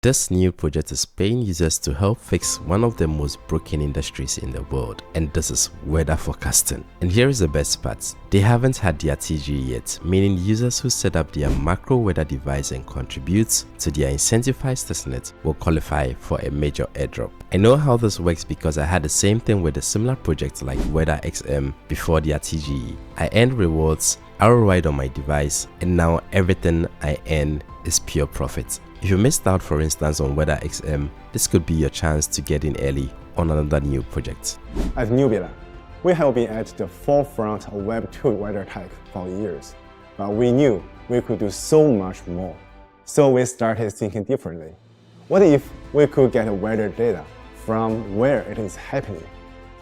This new project is paying users to help fix one of the most broken industries in the world, and this is weather forecasting. And here is the best part. They haven't had their TG yet, meaning users who set up their macro weather device and contribute to their incentivized testnet will qualify for a major airdrop. I know how this works because I had the same thing with a similar project like WeatherXM before their TGE. I earned rewards, ROI on my device, and now everything I earn is pure profit. If you missed out, for instance, on WeatherXM, this could be your chance to get in early on another new project. At Nubila, we have been at the forefront of Web 2 weather tech for years, but we knew we could do so much more. So we started thinking differently. What if we could get weather data from where it is happening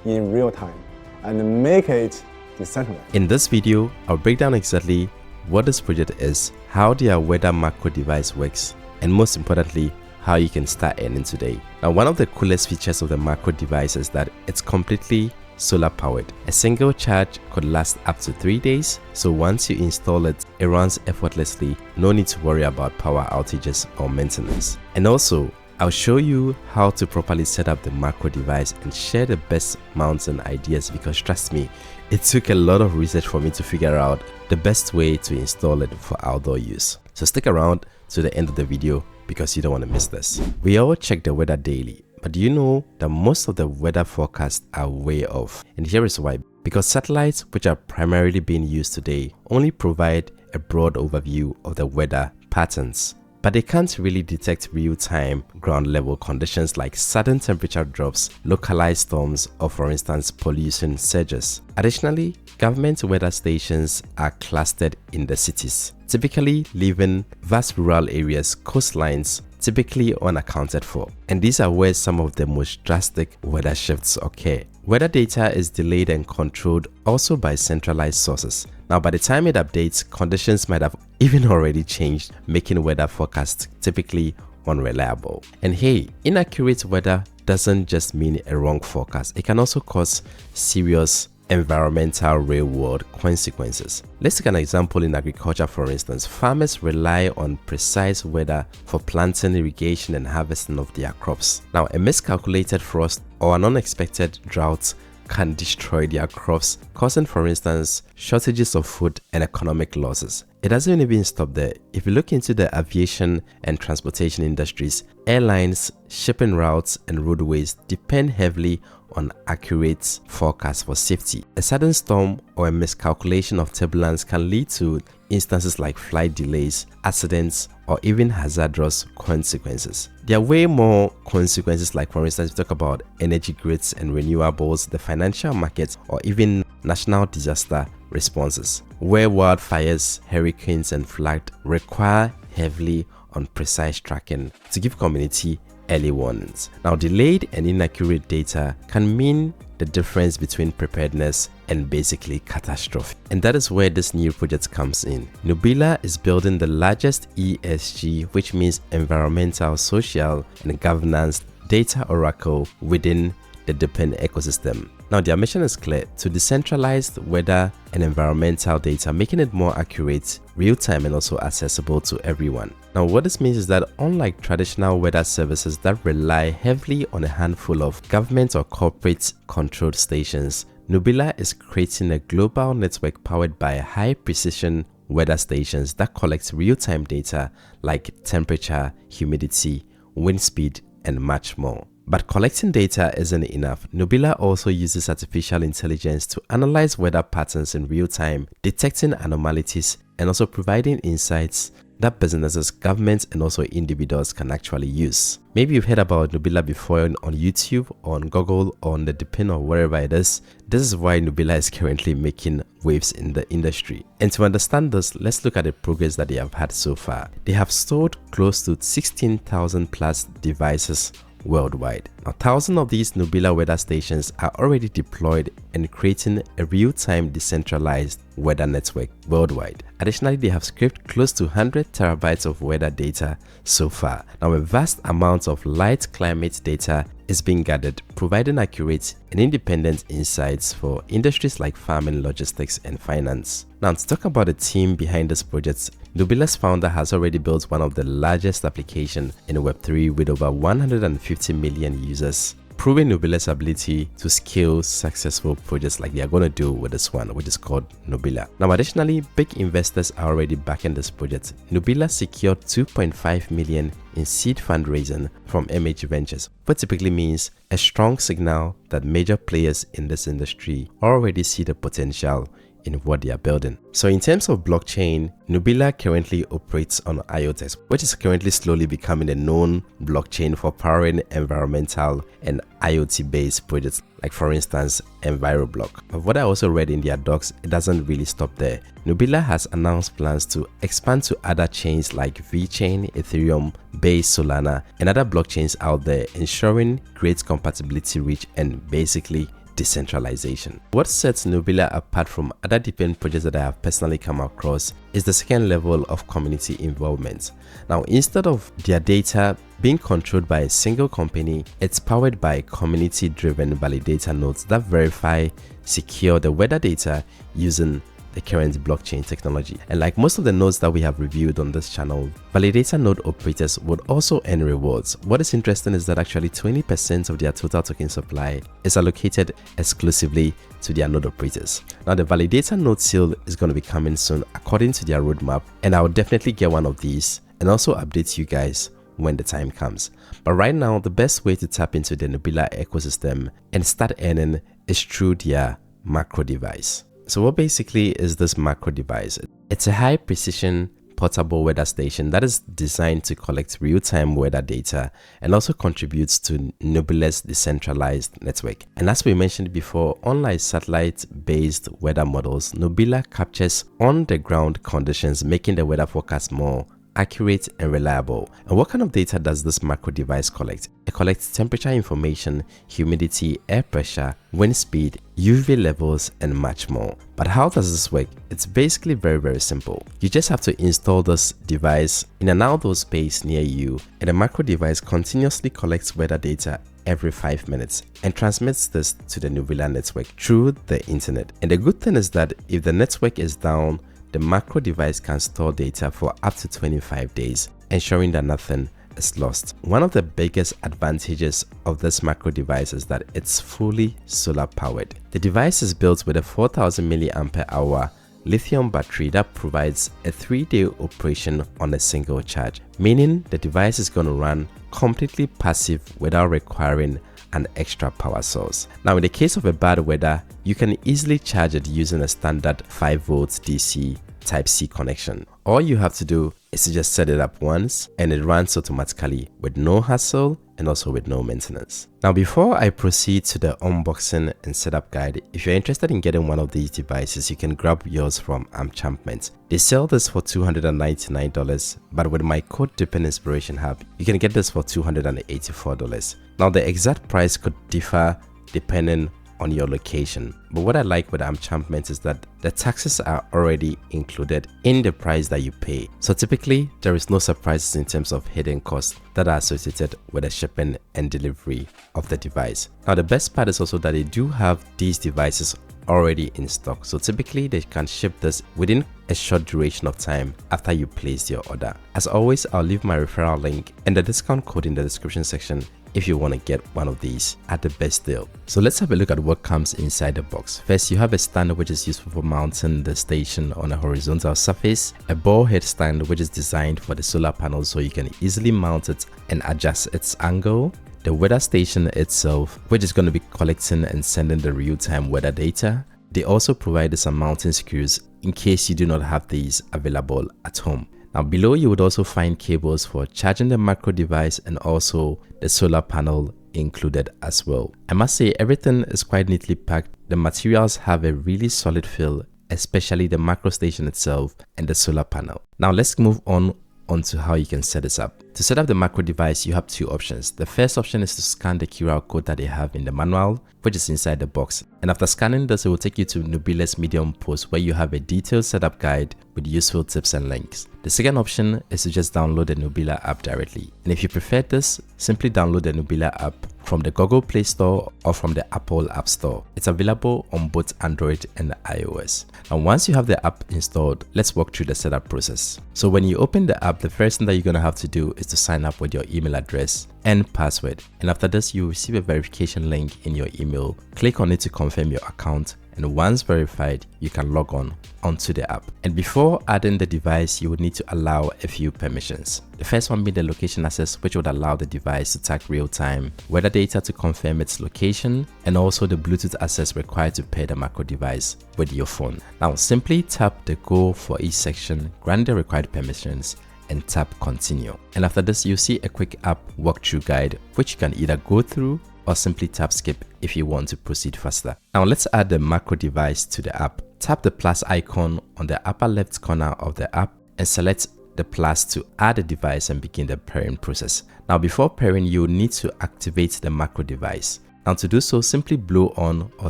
in real time and make it decentralized? In this video, I'll break down exactly what this project is, how their weather macro device works, and most importantly, how you can start earning today. Now, one of the coolest features of the macro device is that it's completely solar powered. A single charge could last up to 3 days, so once you install it, it runs effortlessly, no need to worry about power outages or maintenance. And also, I'll show you how to properly set up the macro device and share the best mounting ideas, because trust me, it took a lot of research for me to figure out the best way to install it for outdoor use. So stick around to the end of the video because you don't want to miss this. We all check the weather daily, but do you know that most of the weather forecasts are way off? And here is why. Because satellites, which are primarily being used today, only provide a broad overview of the weather patterns, but they can't really detect real-time ground-level conditions like sudden temperature drops, localized storms, or for instance pollution surges. Additionally, government weather stations are clustered in the cities, typically leaving vast rural areas, coastlines, typically unaccounted for. And these are where some of the most drastic weather shifts occur. Weather data is delayed and controlled also by centralized sources. Now, by the time it updates, conditions might have even already changed, making weather forecasts typically unreliable. And hey, inaccurate weather doesn't just mean a wrong forecast. It can also cause serious environmental real-world consequences. Let's take an example in agriculture. For instance, farmers rely on precise weather for planting, irrigation, and harvesting of their crops. Now, a miscalculated frost or an unexpected drought can destroy their crops, causing, for instance, shortages of food and economic losses. It doesn't even stop there. If you look into the aviation and transportation industries, airlines, shipping routes, and roadways depend heavily on accurate forecasts for safety. A sudden storm or a miscalculation of turbulence can lead to instances like flight delays, accidents, or even hazardous consequences. There are way more consequences, like for instance, we talk about energy grids and renewables, the financial markets, or even national disaster responses, where wildfires, hurricanes, and flood require heavily on precise tracking to give community early warnings. Now, delayed and inaccurate data can mean the difference between preparedness and basically catastrophe. And that is where this new project comes in. Nubila is building the largest ESG, which means environmental, social, and governance data oracle within the Depend ecosystem. Now, their mission is clear: to decentralize weather and environmental data, making it more accurate, real-time, and also accessible to everyone. Now, what this means is that unlike traditional weather services that rely heavily on a handful of government or corporate controlled stations, Nubila is creating a global network powered by high-precision weather stations that collect real-time data like temperature, humidity, wind speed, and much more. But collecting data isn't enough. Nubila also uses artificial intelligence to analyze weather patterns in real time, detecting anomalies, and also providing insights that businesses, governments, and also individuals can actually use. Maybe you've heard about Nubila before on YouTube, or on Google, or on the Depend, or wherever it is. This is why Nubila is currently making waves in the industry. And to understand this, let's look at the progress that they have had so far. They have stored close to 16,000 plus devices worldwide. Now, thousands of these Nubila weather stations are already deployed and creating a real-time decentralized weather network worldwide. Additionally, they have scraped close to 100 terabytes of weather data so far. Now, a vast amount of light climate data is being gathered, providing accurate and independent insights for industries like farming, logistics, and finance. Now, to talk about the team behind this project, Nubila's founder has already built one of the largest applications in Web3 with over 150 million users, proving Nubila's ability to scale successful projects like they are going to do with this one, which is called Nubila. Now, additionally, big investors are already backing this project. Nubila secured 2.5 million in seed fundraising from MH Ventures, which typically means a strong signal that major players in this industry already see the potential in what they are building. So in terms of blockchain, Nubila currently operates on IOTEX, which is currently slowly becoming a known blockchain for powering environmental and IoT-based projects, like for instance, EnviroBlock. But what I also read in their docs, it doesn't really stop there. Nubila has announced plans to expand to other chains like VeChain, Ethereum, Base, Solana, and other blockchains out there, ensuring great compatibility reach and basically decentralization. What sets Nubila apart from other different projects that I have personally come across is the second level of community involvement. Now, instead of their data being controlled by a single company, it's powered by community-driven validator nodes that verify, secure the weather data using the current blockchain technology. And like most of the nodes that we have reviewed on this channel, validator node operators would also earn rewards. What is interesting is that actually 20% of their total token supply is allocated exclusively to their node operators. Now, the validator node seal is going to be coming soon according to their roadmap, and I will definitely get one of these and also update you guys when the time comes. But right now, the best way to tap into the Nubila ecosystem and start earning is through their macro device. So what basically is this macro device? It's a high precision portable weather station that is designed to collect real-time weather data and also contributes to Nubila's decentralized network. And as we mentioned before, unlike satellite-based weather models, Nubila captures on-the-ground conditions, making the weather forecast more accurate and reliable. And what kind of data does this macro device collect? It collects temperature information, humidity, air pressure, wind speed, UV levels, and much more. But how does this work? It's basically very simple. You just have to install this device in an outdoor space near you, and the macro device continuously collects weather data every 5 minutes and transmits this to the Nubila network through the internet. And the good thing is that if the network is down, the macro device can store data for up to 25 days, ensuring that nothing is lost. One of the biggest advantages of this macro device is that it's fully solar powered. The device is built with a 4000 mAh lithium battery that provides a 3-day operation on a single charge, meaning the device is going to run completely passive without requiring an extra power source. Now, in the case of a bad weather, you can easily charge it using a standard 5 volts DC Type-C connection. All you have to do is to just set it up once and it runs automatically with no hassle and also with no maintenance. Now, before I proceed to the unboxing and setup guide, if you're interested in getting one of these devices, you can grab yours from Enchantment. They sell this for $299, but with my code Deepen Inspiration Hub, you can get this for $284. Now, the exact price could differ depending on your location, but what I like with Enchantment is that the taxes are already included in the price that you pay. So typically there is no surprises in terms of hidden costs that are associated with the shipping and delivery of the device. Now, the best part is also that they do have these devices already in stock, so typically they can ship this within a short duration of time after you place your order. As always, I'll leave my referral link and the discount code in the description section if you want to get one of these at the best deal. So let's have a look at what comes inside the box. First, you have a stand which is useful for mounting the station on a horizontal surface, a ball head stand which is designed for the solar panels so you can easily mount it and adjust its angle, the weather station itself which is going to be collecting and sending the real-time weather data. They also provide some mounting screws in case you do not have these available at home. Now, below you would also find cables for charging the macro device and also the solar panel included as well. I must say everything is quite neatly packed. The materials have a really solid feel, especially the macro station itself and the solar panel. Now let's move on onto how you can set this up. To set up the macro device, you have two options. The first option is to scan the QR code that they have in the manual, which is inside the box. And after scanning this, it will take you to Nubila's Medium post where you have a detailed setup guide with useful tips and links. The second option is to just download the Nubila app directly. And if you prefer this, simply download the Nubila app from from the Google Play Store or from the Apple App Store. It's available on both Android and iOS. And once you have the app installed, let's walk through the setup process. So when you open the app, the first thing that you're going to have to do is to sign up with your email address and password. And after this, you receive a verification link in your email. Click on it to confirm your account. And once verified, you can log on onto the app. And before adding the device, you would need to allow a few permissions. The first one being the location access, which would allow the device to tag real-time weather data to confirm its location, and also the Bluetooth access required to pair the macro device with your phone. Now simply tap the go for each section, grant the required permissions, and tap continue. And after this, you see a quick app walkthrough guide, which you can either go through or simply tap skip if you want to proceed faster. Now let's add the macro device to the app. Tap the plus icon on the upper left corner of the app and select the plus to add a device and begin the pairing process. Now before pairing, you need to activate the macro device. Now to do so, simply blow on or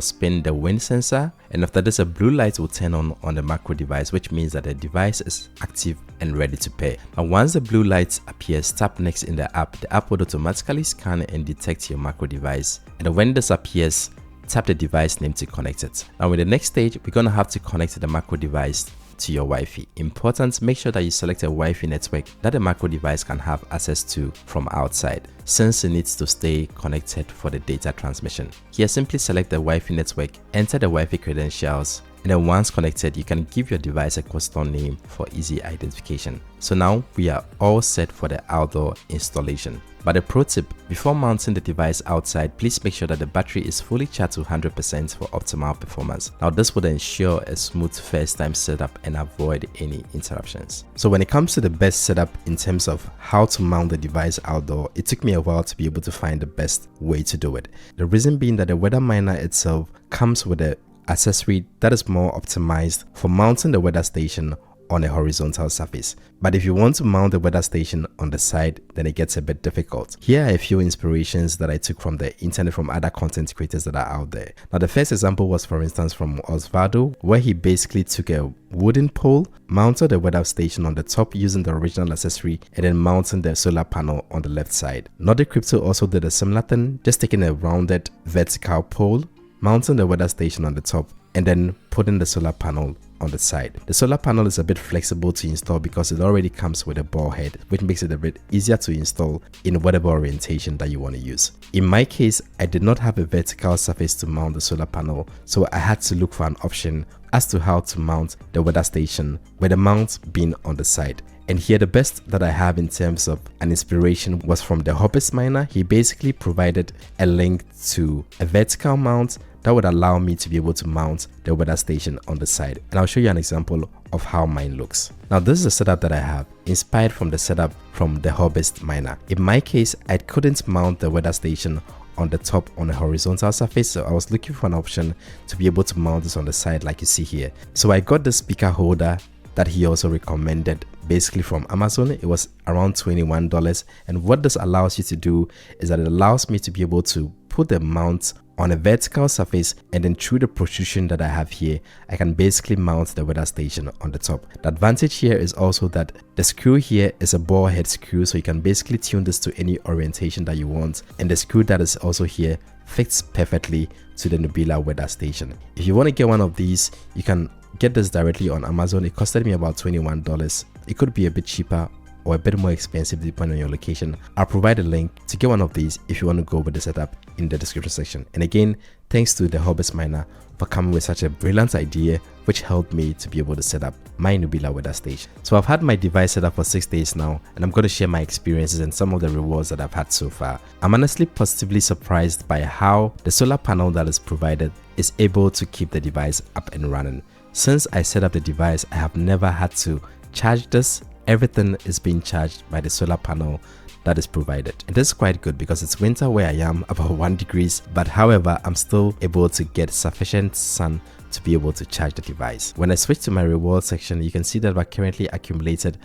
spin the wind sensor, and after this a blue light will turn on the macro device, which means that the device is active and ready to pair. Now once the blue light appears, tap next in the app will automatically scan and detect your macro device, and when this appears, tap the device name to connect it. Now in the next stage, we're going to have to connect the macro device to your Wi-Fi. Important, make sure that you select a Wi-Fi network that the macro device can have access to from outside, since it needs to stay connected for the data transmission. Here, simply select the Wi-Fi network, enter the Wi-Fi credentials, and then once connected, you can give your device a custom name for easy identification. So now we are all set for the outdoor installation. But a pro tip, before mounting the device outside, please make sure that the battery is fully charged to 100% for optimal performance. Now this would ensure a smooth first time setup and avoid any interruptions. So when it comes to the best setup in terms of how to mount the device outdoor, it took me a while to be able to find the best way to do it. The reason being that the weather miner itself comes with a accessory that is more optimized for mounting the weather station on a horizontal surface. But if you want to mount the weather station on the side, then it gets a bit difficult. Here are a few inspirations that I took from the internet from other content creators that are out there. Now the first example was, for instance, from Osvaldo, where he basically took a wooden pole, mounted the weather station on the top using the original accessory, and then mounting the solar panel on the left side. Nordic Crypto also did a similar thing, just taking a rounded vertical pole, mounting the weather station on the top, and then putting the solar panel on the side. The solar panel is a bit flexible to install because it already comes with a ball head, which makes it a bit easier to install in whatever orientation that you want to use. In my case, I did not have a vertical surface to mount the solar panel, so I had to look for an option as to how to mount the weather station, with the mount being on the side. And here the best that I have in terms of an inspiration was from the Hobbit Miner. He basically provided a link to a vertical mount that would allow me to be able to mount the weather station on the side. And I'll show you an example of how mine looks. Now this is a setup that I have, inspired from the setup from the Hobbit Miner. In my case, I couldn't mount the weather station on the top on a horizontal surface, so I was looking for an option to be able to mount this on the side like you see here. So I got the speaker holder that he also recommended, basically from Amazon. It was around $21, and what this allows you to do is that it allows me to be able to put the mount on a vertical surface, and then through the protrusion that I have here, I can basically mount the weather station on the top. The advantage here is also that the screw here is a ball head screw, so you can basically tune this to any orientation that you want, and the screw that is also here fits perfectly to the Nubila weather station. If you want to get one of these, you can get this directly on Amazon. It costed me about $21. It could be a bit cheaper or a bit more expensive depending on your location. I'll provide a link to get one of these if you want to go with the setup in the description section. And again, thanks to the Hobbit Miner for coming with such a brilliant idea, which helped me to be able to set up my Nubila weather station. So I've had my device set up for 6 days now, and I'm going to share my experiences and some of the rewards that I've had so far. I'm honestly positively surprised by how the solar panel that is provided is able to keep the device up and running. Since I set up the device, I have never had to charge this. Everything is being charged by the solar panel that is provided. And this is quite good because it's winter where I am, about 1 degree, but however, I'm still able to get sufficient sun to be able to charge the device. When I switch to my reward section, you can see that I've currently accumulated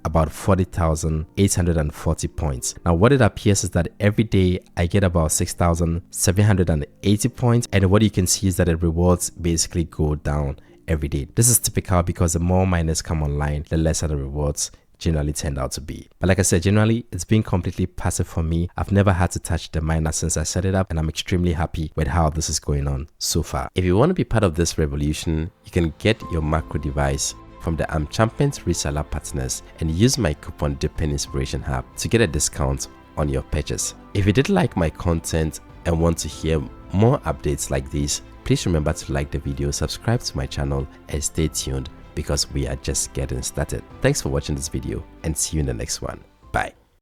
about 40,840 points. Now what it appears is that every day I get about 6,780 points, and what you can see is that the rewards basically go down every day. This is typical because the more miners come online, the lesser the rewards generally turned out to be. But like I said, generally it's been completely passive for me. I've never had to touch the miner since I set it up, and I'm extremely happy with how this is going on so far. If you want to be part of this revolution, you can get your macro device from the Champions reseller partners and use my coupon Deepen Inspiration Hub to get a discount on your purchase. If you did like my content and want to hear more updates like these, please remember to like the video, subscribe to my channel, and stay tuned because we are just getting started. Thanks for watching this video and see you in the next one. Bye.